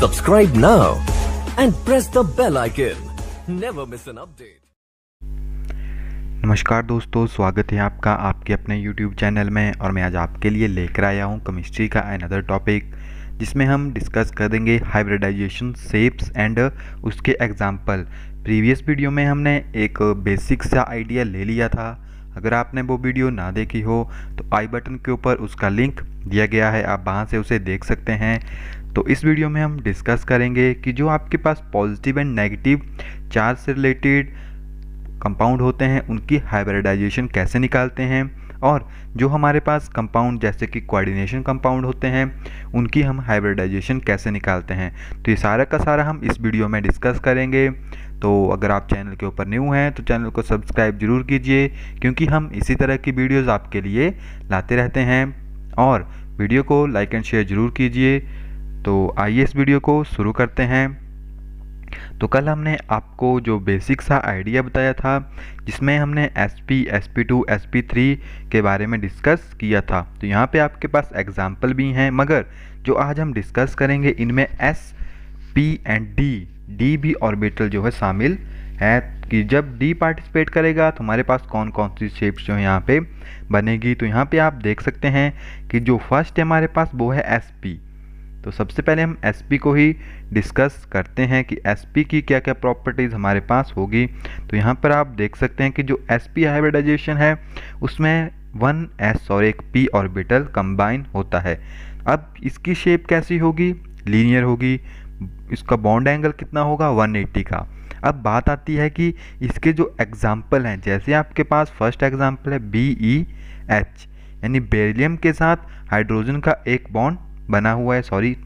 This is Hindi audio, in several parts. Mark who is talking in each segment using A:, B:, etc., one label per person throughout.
A: Subscribe now and press the bell icon. Never miss an update.
B: नमस्कार दोस्तों, स्वागत है आपका आपके अपने YouTube चैनल में। और मैं आज आपके लिए लेकर आया हूँ केमिस्ट्री का अनदर टॉपिक, जिसमें हम डिस्कस कर देंगे हाइब्रिडाइजेशन शेप्स एंड उसके एग्जाम्पल। प्रीवियस वीडियो में हमने एक बेसिक सा आइडिया ले लिया था। अगर आपने वो वीडियो ना देखी हो तो आई बटन के ऊपर उसका लिंक दिया गया है, आप वहाँ से उसे देख सकते हैं। तो इस वीडियो में हम डिस्कस करेंगे कि जो आपके पास पॉजिटिव एंड नेगेटिव चार्ज से रिलेटेड कंपाउंड होते हैं उनकी हाइब्रिडाइजेशन कैसे निकालते हैं, और जो हमारे पास कंपाउंड जैसे कि कोऑर्डिनेशन कंपाउंड होते हैं उनकी हम हाइब्रिडाइजेशन कैसे निकालते हैं। तो ये सारा का सारा हम इस वीडियो में डिस्कस करेंगे। तो अगर आप चैनल के ऊपर न्यू हैं तो चैनल को सब्सक्राइब जरूर कीजिए, क्योंकि हम इसी तरह की वीडियोज़ आपके लिए लाते रहते हैं। और वीडियो को लाइक एंड शेयर जरूर कीजिए। तो आइए इस वीडियो को शुरू करते हैं। तो कल हमने आपको जो बेसिक सा आइडिया बताया था, जिसमें हमने sp, sp2, sp3 के बारे में डिस्कस किया था। तो यहाँ पे आपके पास एग्जाम्पल भी हैं, मगर जो आज हम डिस्कस करेंगे इनमें s, p एंड d भी ऑर्बिटल जो है शामिल है, कि जब d पार्टिसिपेट करेगा तो हमारे पास कौन कौन सी शेप्स जो है यहाँ पे बनेगी। तो यहाँ पे आप देख सकते हैं कि जो फर्स्ट है हमारे पास वो है sp। तो सबसे पहले हम sp को ही डिस्कस करते हैं कि sp की क्या क्या प्रॉपर्टीज़ हमारे पास होगी। तो यहाँ पर आप देख सकते हैं कि जो sp हाइब्रिडाइजेशन है उसमें 1s और एक p ऑर्बिटल कंबाइन होता है। अब इसकी शेप कैसी होगी? लीनियर होगी। इसका बॉन्ड एंगल कितना होगा? 180 का। अब बात आती है कि इसके जो एग्जाम्पल हैं, जैसे आपके पास फर्स्ट एग्जाम्पल है BeH, यानी बेरिलियम के साथ हाइड्रोजन का एक बॉन्ड बना हुआ है, सॉरी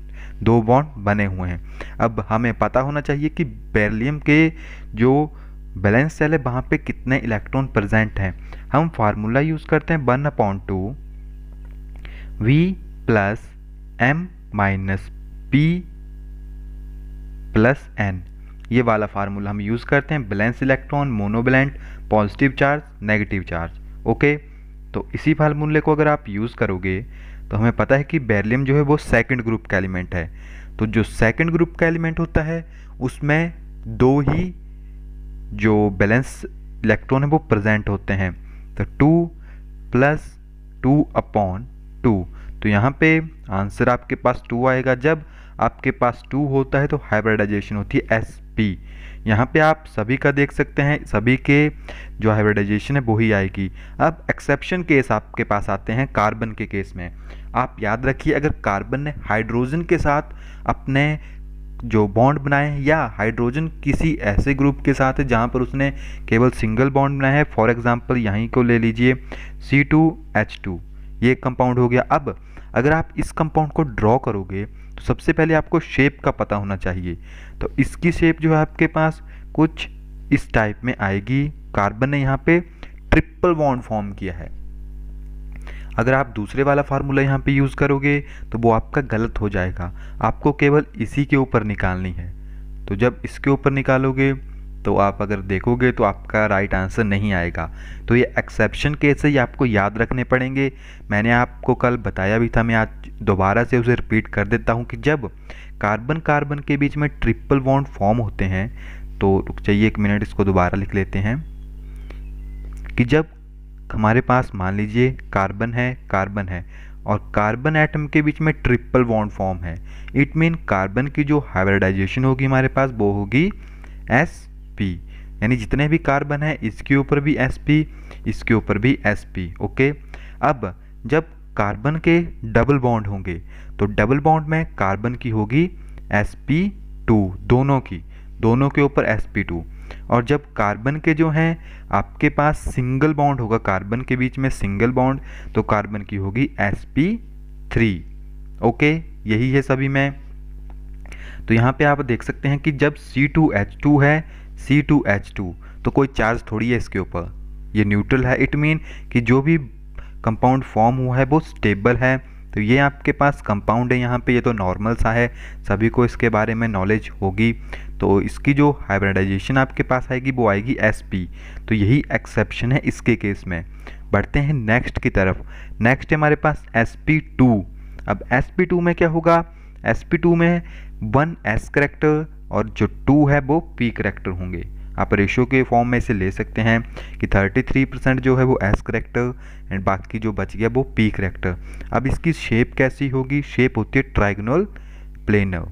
B: 2 बॉन्ड बने हुए हैं। अब हमें पता होना चाहिए कि बेरिलियम के जो बैलेंस सेल है वहाँ पे कितने इलेक्ट्रॉन प्रेजेंट हैं। हम फार्मूला यूज़ करते हैं 1/2 V plus M minus P plus N, ये वाला फार्मूला हम यूज़ करते हैं। Balance electron, monovalent, positive charge, negative charge. Okay, तो इसी फार्मूले को अगर आप यूज़ करोगे तो हमें पता है कि बेरिलियम जो है वो सेकंड ग्रुप का एलिमेंट है। तो जो सेकंड ग्रुप का एलिमेंट होता है उसमें 2 ही जो बैलेंस इलेक्ट्रॉन है वो प्रेजेंट होते हैं। तो 2 प्लस 2/2। तो यहाँ पे आंसर आपके पास 2 आएगा। जब आपके पास 2 होता है तो हाइब्रिडाइजेशन होती है sp। यहाँ पे आप सभी का देख सकते हैं, सभी के जो हाइब्रिडाइजेशन है वो ही आएगी। अब एक्सेप्शन केस आपके पास आते हैं कार्बन के केस में। आप याद रखिए, अगर कार्बन ने हाइड्रोजन के साथ अपने जो बॉन्ड बनाए हैं, या हाइड्रोजन किसी ऐसे ग्रुप के साथ है जहाँ पर उसने केवल सिंगल बॉन्ड बनाया है, फॉर एग्जांपल यहीं को ले लीजिए C2H2, ये कंपाउंड हो गया। अब अगर आप इस कंपाउंड को ड्रॉ करोगे तो सबसे पहले आपको शेप का पता होना चाहिए। तो इसकी शेप जो है आपके पास कुछ इस टाइप में आएगी। कार्बन ने यहाँ पे ट्रिपल बॉन्ड फॉर्म किया है। अगर आप दूसरे वाला फार्मूला यहाँ पे यूज़ करोगे तो वो आपका गलत हो जाएगा। आपको केवल इसी के ऊपर निकालनी है। तो जब इसके ऊपर निकालोगे तो आप अगर देखोगे तो आपका राइट आंसर नहीं आएगा। तो ये एक्सेप्शन केस है, ये आपको याद रखने पड़ेंगे। मैंने आपको कल बताया भी था, मैं आज दोबारा से उसे रिपीट कर देता हूँ कि जब कार्बन कार्बन के बीच में ट्रिपल बॉन्ड फॉर्म होते हैं, तो रुक जाइए 1 मिनट, इसको दोबारा लिख लेते हैं कि जब हमारे पास मान लीजिए कार्बन है और कार्बन एटम के बीच में ट्रिपल बॉन्ड फॉर्म है, इट मीन कार्बन की जो हाइब्रिडाइजेशन होगी हमारे पास वो होगी sp, यानी जितने भी कार्बन है इसके ऊपर भी sp, इसके ऊपर भी sp। ओके, अब जब कार्बन के डबल बॉन्ड होंगे तो डबल बॉन्ड में कार्बन की होगी sp2, दोनों के ऊपर sp2। और जब कार्बन के जो हैं आपके पास सिंगल बॉन्ड होगा, कार्बन के बीच में सिंगल बॉन्ड, तो कार्बन की होगी sp3। ओके, यही है सभी में। तो यहाँ पे आप देख सकते हैं कि जब C2H2 है, C2H2, तो कोई चार्ज थोड़ी है इसके ऊपर, ये न्यूट्रल है। इट मीन कि जो भी कंपाउंड फॉर्म हुआ है वो स्टेबल है। तो ये आपके पास कंपाउंड है यहाँ पे, ये तो नॉर्मल सा है, सभी को इसके बारे में नॉलेज होगी। तो इसकी जो हाइब्रिडाइजेशन आपके पास आएगी वो आएगी sp। तो यही एक्सेप्शन है इसके केस में। बढ़ते हैं नेक्स्ट की तरफ। नेक्स्ट है हमारे पास sp2। अब sp2 में क्या होगा, sp2 में 1 s करेक्टर और जो 2 है वो p करेक्टर होंगे। आप रेशियो के फॉर्म में इसे ले सकते हैं कि 33% जो है वो एस करेक्टर एंड बाकी जो बच गया वो पी करेक्टर। अब इसकी शेप कैसी होगी? शेप होती है ट्राइगोनल प्लेनर,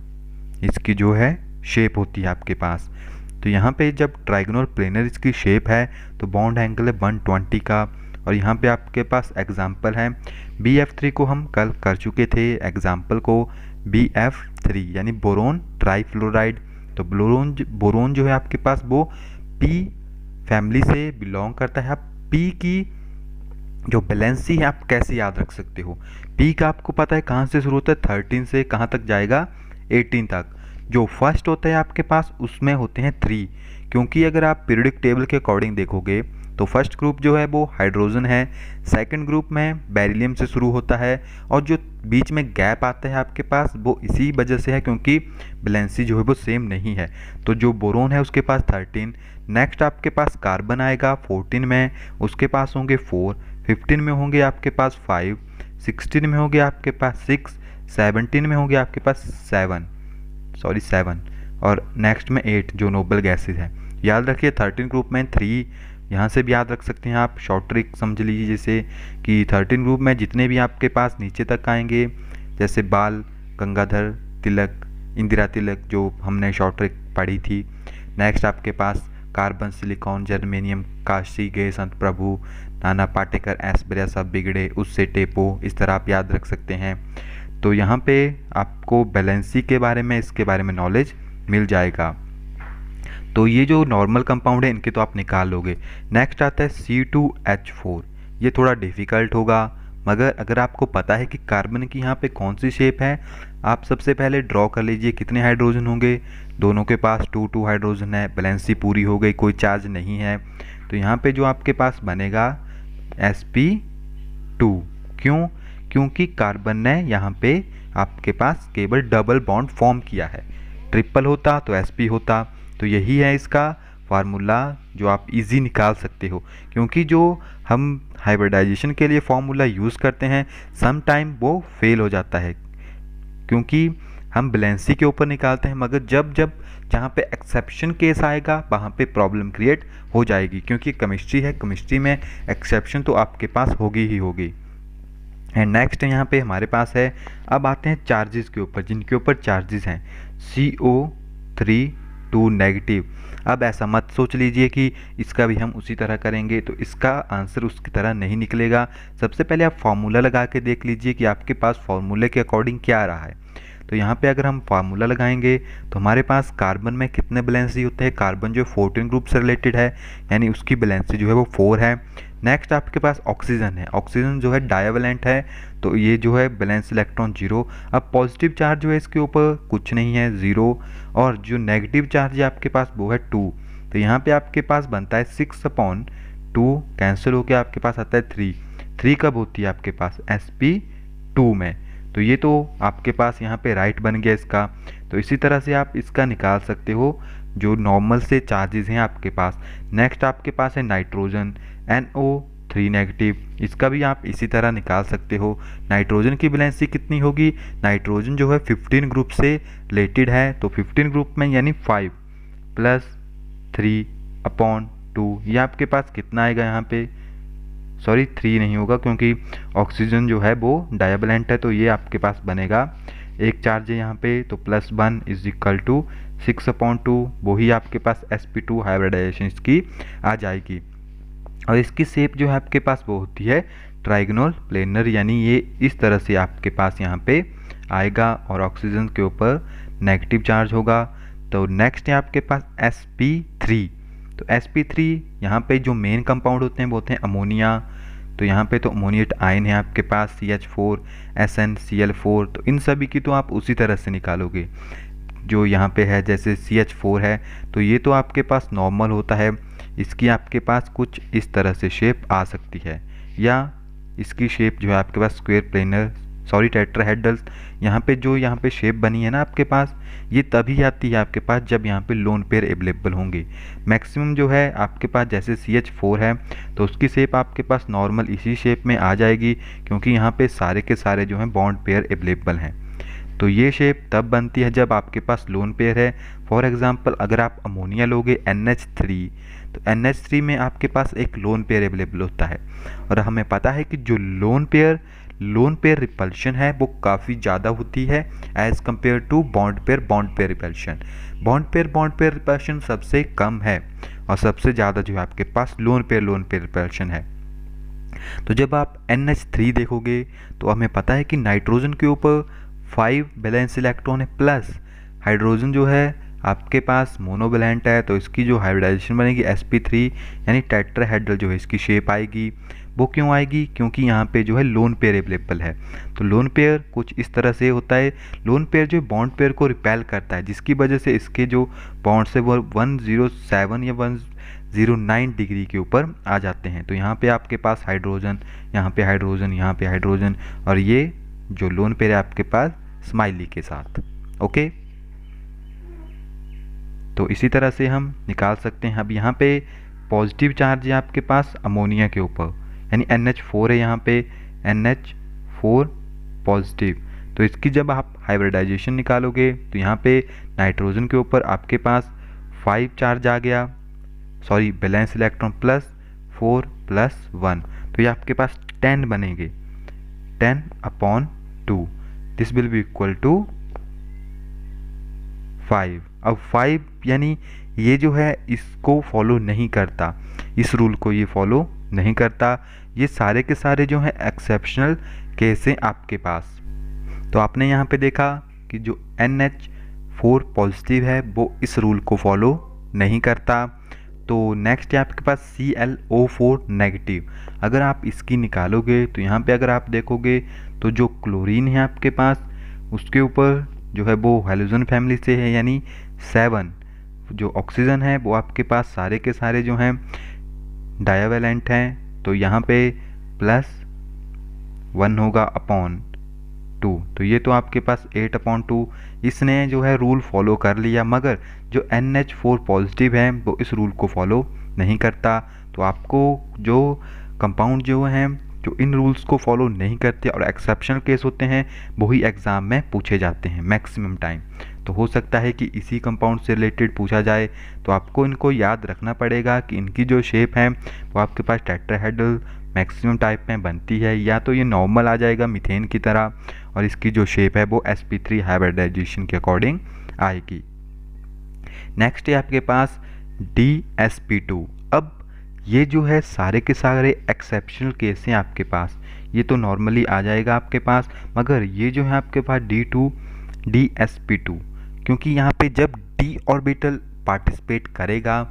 B: इसकी जो है शेप होती है आपके पास। तो यहाँ पे जब ट्राइगोनल प्लेनर इसकी शेप है तो बॉन्ड एंगल है 120 का। और यहाँ पे आपके पास एग्जाम्पल है BF3 को हम कल कर चुके थे, एग्जाम्पल को BF3 यानी बोरोन ट्राईफ्लोराइड। तो बोरोन जो है आपके पास वो P फैमिली से बिलोंग करता है। आप P की जो बैलेंसी है आप कैसे याद रख सकते हो? P का आपको पता है कहाँ से शुरू होता है, 13 से कहाँ तक जाएगा, 18 तक। जो फर्स्ट होता है आपके पास उसमें होते हैं 3, क्योंकि अगर आप पीरियोडिक टेबल के अकॉर्डिंग देखोगे तो फर्स्ट ग्रुप जो है वो हाइड्रोजन है, सेकंड ग्रुप में बेरिलियम से शुरू होता है, और जो बीच में गैप आता है आपके पास वो इसी वजह से है क्योंकि बैलेंसी जो है वो सेम नहीं है। तो जो बोरोन है उसके पास 13, नेक्स्ट आपके पास कार्बन आएगा 14 में, उसके पास होंगे 4, 15 में होंगे आपके पास 5, 16 में होंगे आपके पास 6, 17 में होंगे आपके पास 7 और नेक्स्ट में 8 जो नोबल गैसेज है। याद रखिए 13 ग्रुप में 3, यहाँ से भी याद रख सकते हैं आप, शॉर्ट ट्रिक समझ लीजिए जैसे कि 13 ग्रुप में जितने भी आपके पास नीचे तक आएंगे जैसे बाल, गंगाधर तिलक, इंदिरा तिलक जो हमने शॉर्ट ट्रिक पढ़ी थी। नेक्स्ट आपके पास कार्बन, सिलिकॉन, जर्मेनियम, काशी गए संत प्रभु, नाना पाटेकर, एस्पेरिया सब बिगड़े, उससे टेपो, इस तरह आप याद रख सकते हैं। तो यहाँ पे आपको बैलेंसी के बारे में, इसके बारे में नॉलेज मिल जाएगा। तो ये जो नॉर्मल कंपाउंड है इनके तो आप निकाल लोगे। नेक्स्ट आता है C2H4, ये थोड़ा डिफ़िकल्ट होगा, मगर अगर आपको पता है कि कार्बन की यहाँ पे कौन सी शेप है, आप सबसे पहले ड्रॉ कर लीजिए कितने हाइड्रोजन होंगे। दोनों के पास 2 हाइड्रोजन है, बैलेंसी पूरी हो गई, कोई चार्ज नहीं है। तो यहाँ पे जो आपके पास बनेगा sp2। क्यों? क्योंकि कार्बन ने यहाँ पे आपके पास केवल डबल बॉन्ड फॉर्म किया है, ट्रिपल होता तो sp होता। तो यही है इसका फार्मूला जो आप इजी निकाल सकते हो, क्योंकि जो हम हाइब्रिडाइजेशन के लिए फार्मूला यूज़ करते हैं सम टाइम वो फेल हो जाता है, क्योंकि हम बैलेंसी के ऊपर निकालते हैं, मगर जब जहाँ पे एक्सेप्शन केस आएगा वहाँ पे प्रॉब्लम क्रिएट हो जाएगी, क्योंकि केमिस्ट्री है, केमिस्ट्री में एक्सेप्शन तो आपके पास होगी ही होगी। एंड नेक्स्ट यहाँ पे हमारे पास है, अब आते हैं चार्जेस के ऊपर, जिनके ऊपर चार्जेस हैं CO3 2 नेगेटिव। अब ऐसा मत सोच लीजिए कि इसका भी हम उसी तरह करेंगे, तो इसका आंसर उसकी तरह नहीं निकलेगा। सबसे पहले आप फार्मूला लगा के देख लीजिए कि आपके पास फार्मूले के अकॉर्डिंग क्या आ रहा है। तो यहाँ पे अगर हम फार्मूला लगाएंगे तो हमारे पास कार्बन में कितने बैलेंसी होते हैं, कार्बन जो 14 ग्रुप से रिलेटेड है यानी उसकी बैलेंसी जो है वो 4 है। नेक्स्ट आपके पास ऑक्सीजन है, ऑक्सीजन जो है डायवैलेंट है, तो ये जो है बैलेंस इलेक्ट्रॉन 0। अब पॉजिटिव चार्ज जो है इसके ऊपर कुछ नहीं है 0, और जो नेगेटिव चार्ज है आपके पास वो है 2। तो यहाँ पे आपके पास बनता है 6/2, कैंसिल होकर आपके पास आता है 3 कब होती है आपके पास sp2 में। तो ये तो आपके पास यहाँ पे राइट बन गया इसका। तो इसी तरह से आप इसका निकाल सकते हो जो नॉर्मल से चार्जेस हैं आपके पास। नेक्स्ट आपके पास है नाइट्रोजन NO3 नेगेटिव, इसका भी आप इसी तरह निकाल सकते हो। नाइट्रोजन की बैलेंसी कितनी होगी, नाइट्रोजन जो है 15 ग्रुप से रिलेटेड है, तो 15 ग्रुप में यानी 5 + 3/2, ये आपके पास कितना आएगा यहाँ पे, सॉरी 3 नहीं होगा क्योंकि ऑक्सीजन जो है वो डायवैलेंट है, तो ये आपके पास बनेगा, एक चार्ज है यहाँ पे, तो +1 = 6/2, वही आपके पास sp2 हाइब्रिडाइजेशन इसकी आ जाएगी। और इसकी शेप जो है आपके पास वो होती है ट्राइगोनल प्लेनर, यानी ये इस तरह से आपके पास यहाँ पे आएगा और ऑक्सीजन के ऊपर नेगेटिव चार्ज होगा। तो नेक्स्ट है आपके पास sp3। तो sp3 यहाँ पे जो मेन कंपाउंड होते हैं वो होते हैं अमोनिया। तो यहाँ पे तो अमोनिएट आयन है आपके पास CH4 SnCl4, तो इन सभी की तो आप उसी तरह से निकालोगे। जो यहाँ पे है जैसे CH4 है तो ये तो आपके पास नॉर्मल होता है, इसकी आपके पास कुछ इस तरह से शेप आ सकती है, या इसकी शेप जो है आपके पास स्क्वायर प्लेनर, सॉरी टेट्राहेड्रल। यहाँ पे शेप बनी है ना आपके पास, ये तभी आती है आपके पास जब यहाँ पे लोन पेयर अवेलेबल होंगे। मैक्सिमम जो है आपके पास जैसे CH4 है तो उसकी शेप आपके पास नॉर्मल इसी शेप में आ जाएगी, क्योंकि यहाँ पे सारे के सारे जो हैं बॉन्ड पेयर अवेलेबल हैं। तो ये शेप तब बनती है जब आपके पास लोन पेयर है। फॉर एग्जांपल अगर आप अमोनिया लोगे NH3, तो NH3 में आपके पास एक लोन पेयर अवेलेबल होता है, और हमें पता है कि जो लोन पेयर रिपल्शन है वो काफ़ी ज़्यादा होती है as compare to bond pair repulsion. Bond pair repulsion सबसे कम है और सबसे ज़्यादा जो है आपके पास लोन पेयर रिपल्शन है। तो जब आप NH3 देखोगे तो हमें पता है कि नाइट्रोजन के ऊपर 5 वैलेंस इलेक्ट्रॉन है, प्लस हाइड्रोजन जो है आपके पास मोनोवैलेंट है, तो इसकी जो हाइब्रिडाइजेशन बनेगी sp3 यानी टेट्राहेड्रल जो है इसकी शेप आएगी। वो क्यों आएगी? क्योंकि यहाँ पे जो है लोन पेयर अवेलेबल है। तो लोन पेयर कुछ इस तरह से होता है, लोन पेयर जो बॉन्ड पेयर को रिपेल करता है, जिसकी वजह से इसके जो बॉन्ड्स है वो 107 या 109 डिग्री के ऊपर आ जाते हैं। तो यहाँ पे आपके पास हाइड्रोजन, यहाँ पे हाइड्रोजन, यहाँ पे हाइड्रोजन, और ये जो लोन पेयर है आपके पास स्माइली के साथ। ओके, तो इसी तरह से हम निकाल सकते हैं। अब यहाँ पे पॉजिटिव चार्ज है आपके पास अमोनिया के ऊपर, यानी NH4 है यहाँ पे, NH4 पॉजिटिव। तो इसकी जब आप हाइब्रिडाइजेशन निकालोगे तो यहाँ पे नाइट्रोजन के ऊपर आपके पास 5 चार्ज आ गया, सॉरी बैलेंस इलेक्ट्रॉन प्लस 4 + 1, तो ये आपके पास 10 बनेंगे, 10/2। This will be equal to 5। अब 5 यानी ये जो है इसको फॉलो नहीं करता, इस रूल को ये फॉलो नहीं करता। ये सारे के सारे जो हैं एक्सेप्शनल केस हैं आपके पास। तो आपने यहाँ पे देखा कि जो NH4 पॉजिटिव है वो इस रूल को फॉलो नहीं करता। तो नेक्स्ट है आपके पास ClO4 नेगेटिव। अगर आप इसकी निकालोगे तो यहाँ पे अगर आप देखोगे तो जो क्लोरीन है आपके पास उसके ऊपर जो है वो हैलोजन फैमिली से है, यानी 7। जो ऑक्सीजन है वो आपके पास सारे के सारे जो हैं डायावैलेंट हैं, तो यहाँ पे +1 होगा अपॉन 2, तो ये तो आपके पास 8/2। इसने जो है रूल फॉलो कर लिया, मगर जो NH4 पॉजिटिव है वो इस रूल को फॉलो नहीं करता। तो आपको जो कंपाउंड जो हैं जो इन रूल्स को फॉलो नहीं करते और एक्सेप्शनल केस होते हैं वही एग्ज़ाम में पूछे जाते हैं मैक्सिमम टाइम। तो हो सकता है कि इसी कंपाउंड से रिलेटेड पूछा जाए, तो आपको इनको याद रखना पड़ेगा कि इनकी जो शेप है वो आपके पास टेट्राहेड्रल मैक्सिमम टाइप में बनती है, या तो ये नॉर्मल आ जाएगा मीथेन की तरह, और इसकी जो शेप है वो sp3 हाइब्रिडाइजेशन के अकॉर्डिंग आएगी। नेक्स्ट है आपके पास DsP2। अब ये जो है सारे के सारे एक्सेप्शनल केस हैं आपके पास, ये तो नॉर्मली आ जाएगा आपके पास, मगर ये जो है आपके पास DsP2, क्योंकि यहाँ पे जब d ऑर्बिटल पार्टिसिपेट करेगा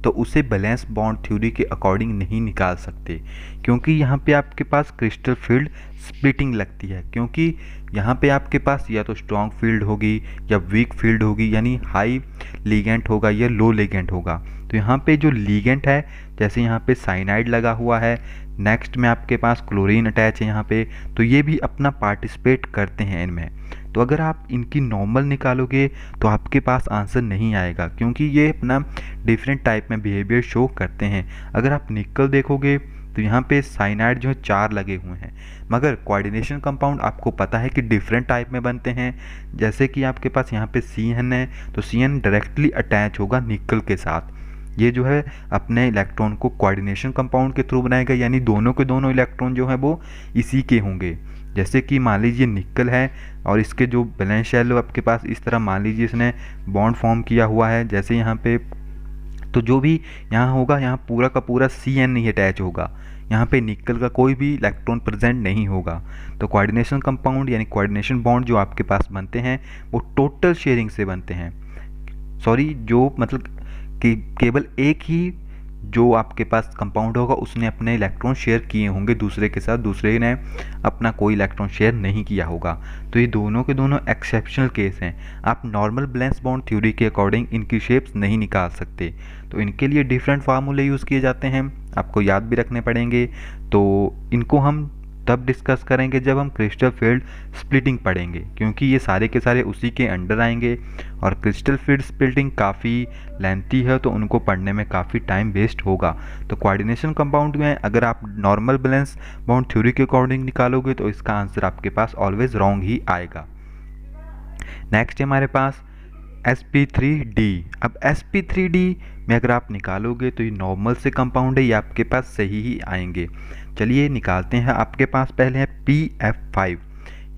B: तो उसे बैलेंस बॉन्ड थ्योरी के अकॉर्डिंग नहीं निकाल सकते, क्योंकि यहाँ पे आपके पास क्रिस्टल फील्ड स्प्लिटिंग लगती है। क्योंकि यहाँ पे आपके पास या तो स्ट्रॉन्ग फील्ड होगी या वीक फील्ड होगी, यानी हाई लिगेंट होगा या लो लिगेंट होगा। तो यहाँ पे जो लिगेंट है, जैसे यहाँ पे साइनाइड लगा हुआ है, नेक्स्ट में आपके पास क्लोरीन अटैच है यहाँ पे, तो ये भी अपना पार्टिसिपेट करते हैं इनमें। तो अगर आप इनकी नॉर्मल निकालोगे तो आपके पास आंसर नहीं आएगा, क्योंकि ये अपना डिफरेंट टाइप में बिहेवियर शो करते हैं। अगर आप निकल देखोगे तो यहाँ पे साइनाइड जो है 4 लगे हुए हैं, मगर कोऑर्डिनेशन कंपाउंड आपको पता है कि डिफरेंट टाइप में बनते हैं। जैसे कि आपके पास यहाँ पे CN है, तो CN डायरेक्टली अटैच होगा निकल के साथ, ये जो है अपने इलेक्ट्रॉन को कोऑर्डिनेशन कंपाउंड के थ्रू बनाएगा, यानी दोनों के दोनों इलेक्ट्रॉन जो है वो इसी के होंगे। जैसे कि मान लीजिए निकल है और इसके जो बैलेंस शेल आपके पास इस तरह मान लीजिए इसने बॉन्ड फॉर्म किया हुआ है, जैसे यहाँ पे, तो जो भी यहाँ होगा यहाँ पूरा का पूरा CN नहीं अटैच होगा, यहाँ पे निकल का कोई भी इलेक्ट्रॉन प्रेजेंट नहीं होगा। तो कोऑर्डिनेशन कंपाउंड यानी कोऑर्डिनेशन बॉन्ड जो आपके पास बनते हैं वो टोटल शेयरिंग से बनते हैं, सॉरी जो मतलब कि केवल एक ही जो आपके पास कंपाउंड होगा उसने अपने इलेक्ट्रॉन शेयर किए होंगे दूसरे के साथ, दूसरे ने अपना कोई इलेक्ट्रॉन शेयर नहीं किया होगा। तो ये दोनों के दोनों एक्सेप्शनल केस हैं। आप नॉर्मल बैलेंस बॉन्ड थ्योरी के अकॉर्डिंग इनकी शेप्स नहीं निकाल सकते, तो इनके लिए डिफरेंट फार्मूले यूज़ किए जाते हैं, आपको याद भी रखने पड़ेंगे। तो इनको हम तब डिस्कस करेंगे जब हम क्रिस्टल फील्ड स्प्लिटिंग पढ़ेंगे, क्योंकि ये सारे के सारे उसी के अंडर आएंगे, और क्रिस्टल फील्ड स्प्लिटिंग काफ़ी लेंथी है तो उनको पढ़ने में काफ़ी टाइम वेस्ट होगा। तो कोऑर्डिनेशन कंपाउंड में अगर आप नॉर्मल बैलेंस बॉन्ड थ्योरी के अकॉर्डिंग निकालोगे तो इसका आंसर आपके पास ऑलवेज रॉन्ग ही आएगा। नेक्स्ट है हमारे पास sp3d। अब sp3d में अगर आप निकालोगे तो ये नॉर्मल से कंपाउंड है, ये आपके पास सही ही आएंगे। चलिए निकालते हैं। आपके पास पहले है pf5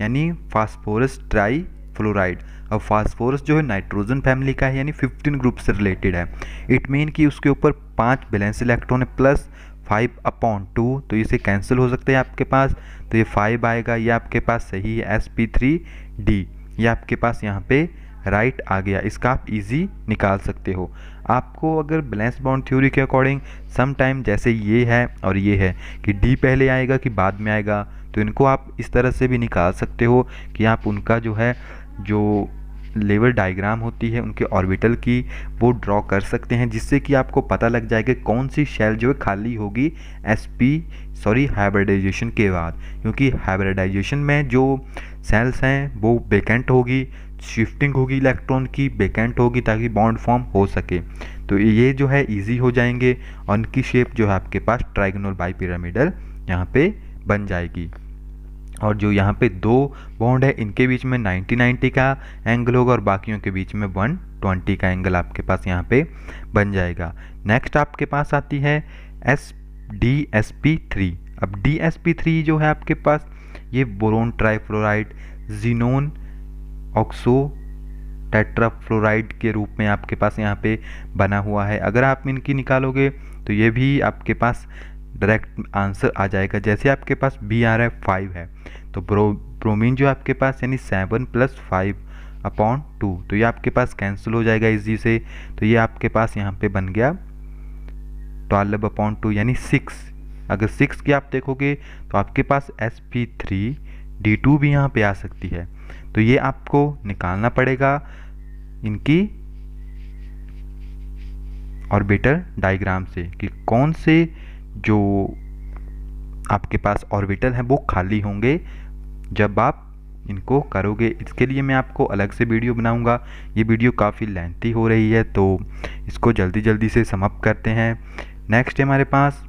B: यानी फास्फोरस ट्राई फ्लोराइड। अब फास्फोरस जो है नाइट्रोजन फैमिली का है यानी 15 ग्रुप से रिलेटेड है। इट मीन कि उसके ऊपर 5 बैलेंस इलेक्ट्रॉन है प्लस 5/2, तो इसे कैंसिल हो सकते हैं आपके पास, तो ये 5 आएगा। ये आपके पास सही है sp3d, ये आपके पास यहाँ पे राइट आ गया। इसका आप इजी निकाल सकते हो। आपको अगर बैलेंस बॉन्ड थ्योरी के अकॉर्डिंग सम टाइम जैसे ये है और ये है कि डी पहले आएगा कि बाद में आएगा, तो इनको आप इस तरह से भी निकाल सकते हो कि आप उनका जो है जो लेवल डायग्राम होती है उनके ऑर्बिटल की वो ड्रॉ कर सकते हैं, जिससे कि आपको पता लग जाएगा कौन सी शेल जो है खाली होगी हाइब्रिडाइजेशन के बाद, क्योंकि हाइब्रिडाइजेशन में जो सेल्स हैं वो वेकेंट होगी, शिफ्टिंग होगी इलेक्ट्रॉन की, वेकेंट होगी ताकि बॉन्ड फॉर्म हो सके। तो ये जो है इजी हो जाएंगे और उनकी शेप जो है आपके पास ट्राइगोनल बाइपिरामिडल यहाँ पे बन जाएगी। और जो यहाँ पे 2 बॉन्ड है इनके बीच में 90-90 का एंगल होगा और बाकियों के बीच में 120 का एंगल आपके पास यहाँ पे बन जाएगा। नेक्स्ट आपके पास आती है DSP3। अब DSP3 जो है आपके पास ये boron trifluoride xenon oxo tetrafluoride के रूप में आपके पास यहाँ पे बना हुआ है। अगर आप इनकी निकालोगे तो ये भी आपके पास डायरेक्ट आंसर आ जाएगा। जैसे आपके पास BRF5 है तो ब्रोमीन जो आपके पास यानी 7 + 5/2, तो ये आपके पास कैंसिल हो जाएगा इजी से, तो ये आपके पास यहाँ पे बन गया 12/2 यानी 6। अगर 6 की आप देखोगे तो आपके पास sp3d2 भी यहाँ पे आ सकती है। तो ये आपको निकालना पड़ेगा इनकी ऑर्बिटल डायग्राम से कि कौन से जो आपके पास ऑर्बिटल हैं वो खाली होंगे जब आप इनको करोगे। इसके लिए मैं आपको अलग से वीडियो बनाऊंगा, ये वीडियो काफ़ी लेंथी हो रही है तो इसको जल्दी जल्दी से समाप्त करते हैं। नेक्स्ट है हमारे पास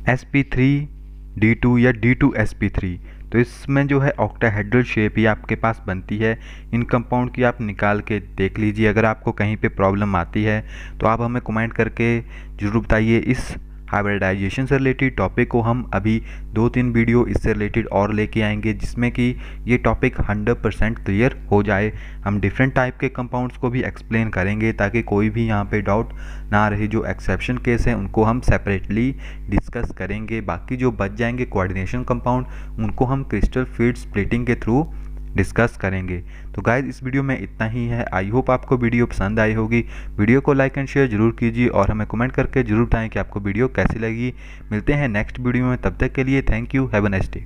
B: sp3d2 या d2sp3। तो इसमें जो है ऑक्टाहेड्रल शेप ही आपके पास बनती है। इन कंपाउंड की आप निकाल के देख लीजिए। अगर आपको कहीं पे प्रॉब्लम आती है तो आप हमें कमेंट करके ज़रूर बताइए। इस हाइब्रिडाइजेशन से रिलेटेड टॉपिक को हम अभी 2-3 वीडियो इससे रिलेटेड और लेके आएंगे जिसमें कि ये टॉपिक 100% क्लियर हो जाए। हम डिफरेंट टाइप के कंपाउंड्स को भी एक्सप्लेन करेंगे ताकि कोई भी यहाँ पे डाउट ना रहे। जो एक्सेप्शन केस हैं उनको हम सेपरेटली डिस्कस करेंगे, बाकी जो बच जाएंगे कोऑर्डिनेशन कंपाउंड उनको हम क्रिस्टल फील्ड स्प्लिटिंग के थ्रू डिस्कस करेंगे। तो गाइज इस वीडियो में इतना ही है। आई होप आपको वीडियो पसंद आई होगी। वीडियो को लाइक एंड शेयर जरूर कीजिए और हमें कमेंट करके जरूर बताएं कि आपको वीडियो कैसी लगी। मिलते हैं नेक्स्ट वीडियो में, तब तक के लिए thank you, have a nice day.